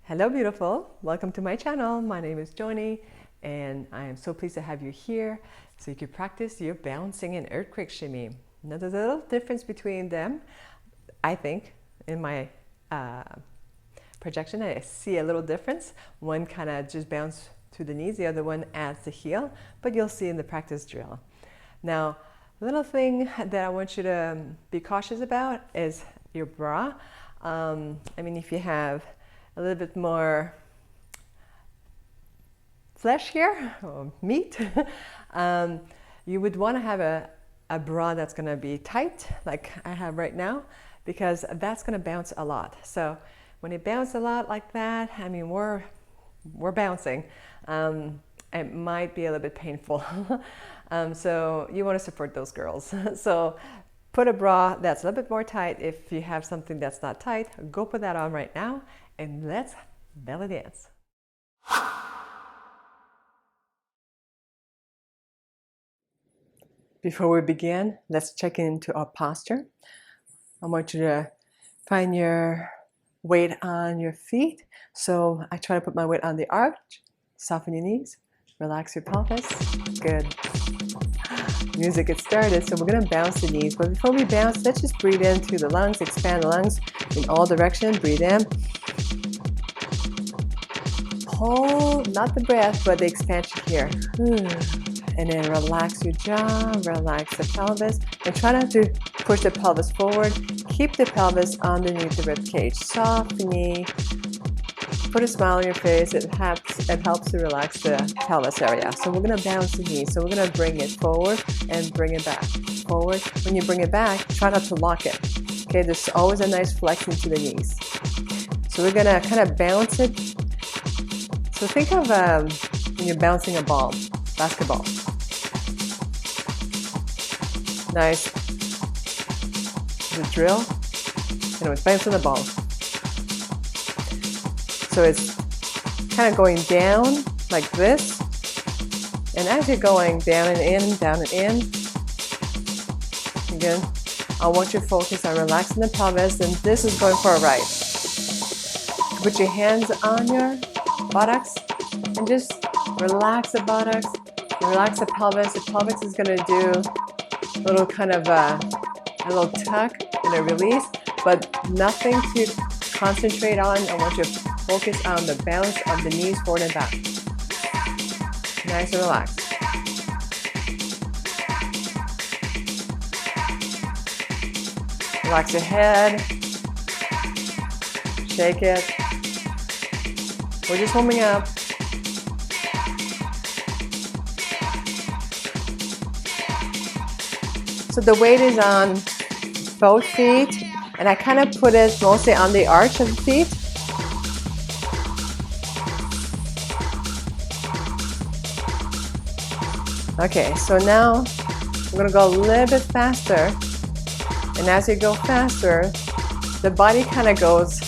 Hello beautiful, welcome to my channel. My name is Joany and I am so pleased to have you here so you can practice your bouncing and earthquake shimmy. Now there's a little difference between them. I think in my projection I see a little difference. One kind of just bounce to the knees, the other one adds the heel, but you'll see in the practice drill. Now the little thing that I want you to be cautious about is your bra. If you have a little bit more flesh here, or meat, you would want to have a bra that's going to be tight, like I have right now, because that's going to bounce a lot. So when it bounces a lot like that, we're bouncing. It might be a little bit painful. So you want to support those girls. So put a bra that's a little bit more tight. If you have something that's not tight, go put that on right now and let's belly dance. Before we begin, let's check into our posture. I want you to find your weight on your feet. So I try to put my weight on the arch, soften your knees, relax your pelvis. Good. Music gets started, so we're going to bounce the knees. But before we bounce, let's just breathe into the lungs, expand the lungs in all directions. Breathe in. Hold, not the breath, but the expansion here. And then relax your jaw, relax the pelvis, and try not to push the pelvis forward. Keep the pelvis underneath the rib cage. Soft knee. Put a smile on your face. It helps to relax the pelvis area. So we're going to bounce the knees. So we're going to bring it forward and bring it back. Forward. When you bring it back, try not to lock it. Okay, there's always a nice flex into the knees. So we're going to kind of bounce it. So think of when you're bouncing a ball, basketball. Nice. The drill. It's bouncing the ball. So it's kind of going down like this. And as you're going down and in, again, I want you to focus on relaxing the pelvis, and this is going for a ride. Put your hands on your buttocks and just relax the buttocks, relax the pelvis. The pelvis is going to do a little kind of a little tuck and a release, but nothing to concentrate on. I want you to focus on the bounce of the knees forward and back. Nice and relaxed. Relax your head. Shake it. We're just warming up. So the weight is on both feet, and I kind of put it mostly on the arch of the feet. Okay, so now we're going to go a little bit faster, and as you go faster, the body kind of goes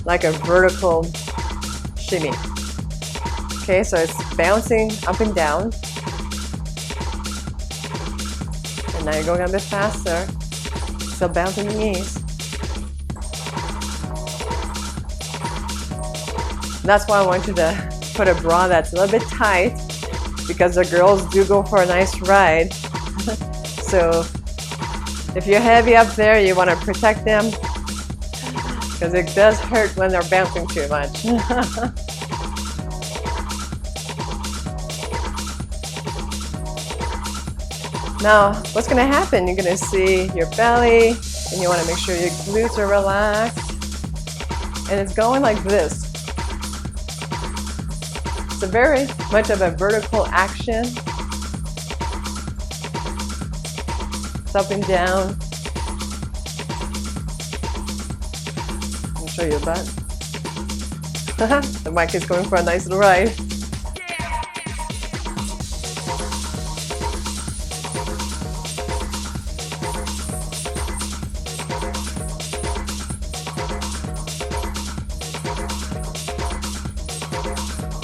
like a vertical shimmy. Okay, so it's bouncing up and down, and now you're going a bit faster, so bouncing the knees. That's why I want you to put a bra that's a little bit tight, because the girls do go for a nice ride. So if you're heavy up there, you want to protect them, because it does hurt when they're bouncing too much. Now, what's going to happen? You're going to see your belly, and you want to make sure your glutes are relaxed. And it's going like this. It's a very much of a vertical action. It's up and down. I'll show you your butt. The mic is going for a nice little ride.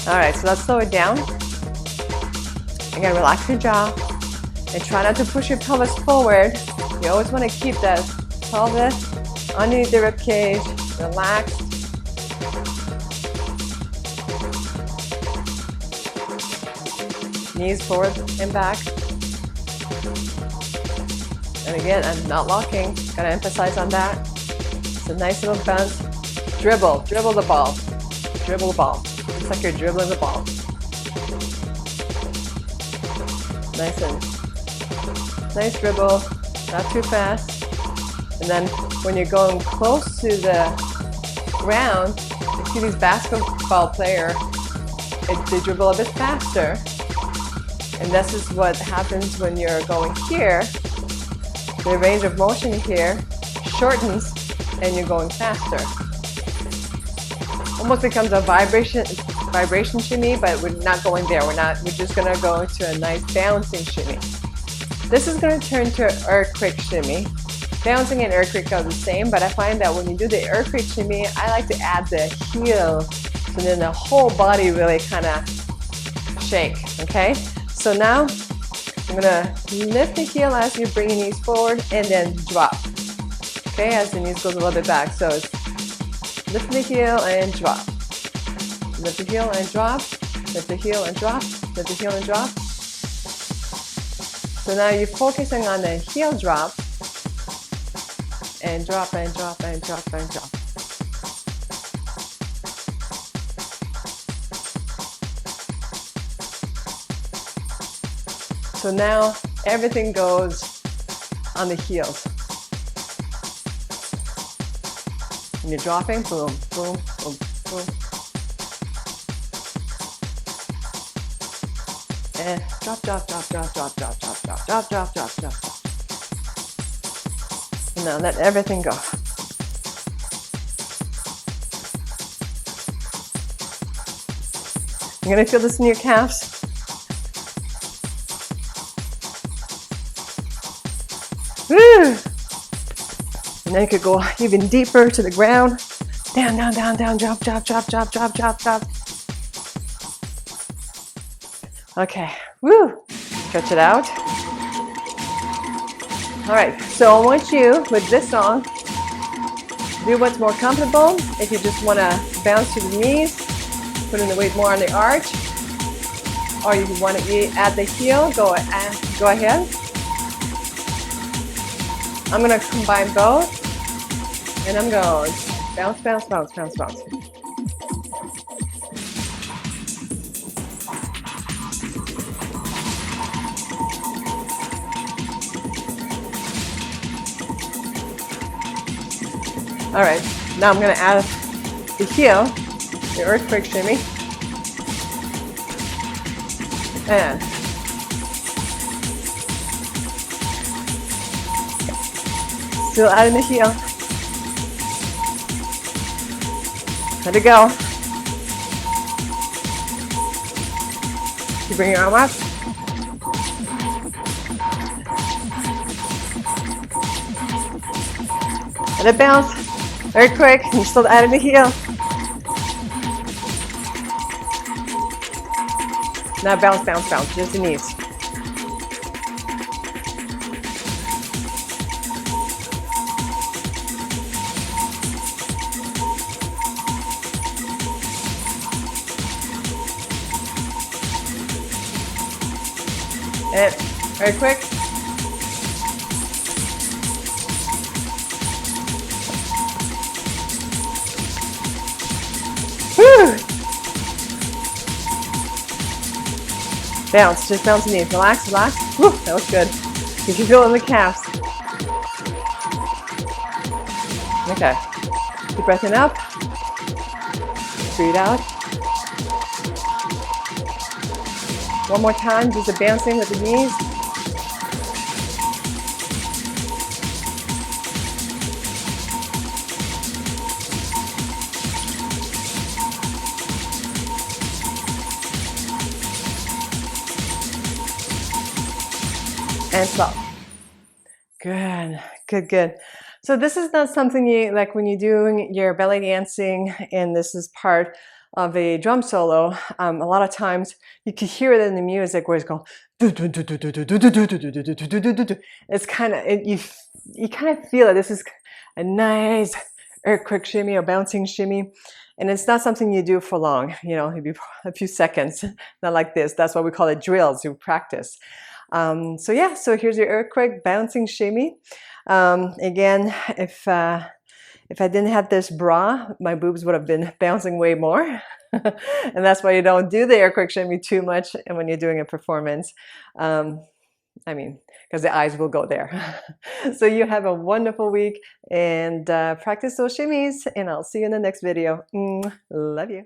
All right, so let's slow it down. Again, relax your jaw and try not to push your pelvis forward. You always want to keep that pelvis underneath the rib cage, relaxed. Knees forward and back. And again, I'm not locking. Gotta emphasize on that. It's a nice little bounce. Dribble the ball. Dribble the ball. Looks like you're dribbling the ball. Nice dribble, not too fast. And then when you're going close to the ground, you see these basketball players, they dribble a bit faster. And this is what happens when you're going here. The range of motion here shortens and you're going faster. Almost becomes a vibration shimmy, but we're not going there. We're just gonna go into a nice bouncing shimmy. This is gonna turn to an earthquake shimmy. Bouncing and earthquake are the same, but I find that when you do the earthquake shimmy, I like to add the heel, so then the whole body really kind of shake, okay? So now, I'm gonna lift the heel as you bring your knees forward and then drop, okay? As the knees goes a little bit back, so it's lift the heel and drop. Lift the heel and drop, lift the heel and drop, lift the heel and drop. So now you're focusing on the heel drop, and drop and drop and drop and drop. So now everything goes on the heels. When you're dropping, boom, boom, boom, boom. And drop, drop, drop, drop, drop, drop, drop, drop, drop, drop, drop, drop. And now let everything go. You're gonna feel this in your calves. Woo! And then you could go even deeper to the ground. Down, down, down, down, drop, drop, drop, drop, drop, drop, drop. Okay, woo! Stretch it out. All right, so I want you, with this song, do what's more comfortable. If you just want to bounce to the knees, put in the weight more on the arch, or if you want to add the heel, go ahead. I'm going to combine both, and I'm going bounce, bounce, bounce, bounce, bounce. All right, now I'm going to add the heel, the earthquake shimmy, and still adding the heel. Let it go. You bring your arm up. Let it bounce. Very quick. You're still adding the heel. Now bounce, bounce, bounce. Just the knees. And very quick. Woo! Bounce, just bounce the knees. Relax, relax. Woo, that was good. You can feel it in the calves. Okay. Keep breathing up. Breathe out. One more time, just a bouncing with the knees. And stop. Good, good, good. So this is not something you, like when you're doing your belly dancing and this is part of a drum solo, a lot of times you can hear it in the music where it's going, it's kind of, you kind of feel it. This is a nice earthquake shimmy or bouncing shimmy. And it's not something you do for long, you know, maybe a few seconds, not like this. That's why we call it drills, you practice. So yeah, so here's your earthquake bouncing shimmy. Again, if I didn't have this bra, my boobs would have been bouncing way more. And that's why you don't do the earthquake shimmy too much and when you're doing a performance. I mean, because the eyes will go there. So you have a wonderful week and practice those shimmies, and I'll see you in the next video. Love you.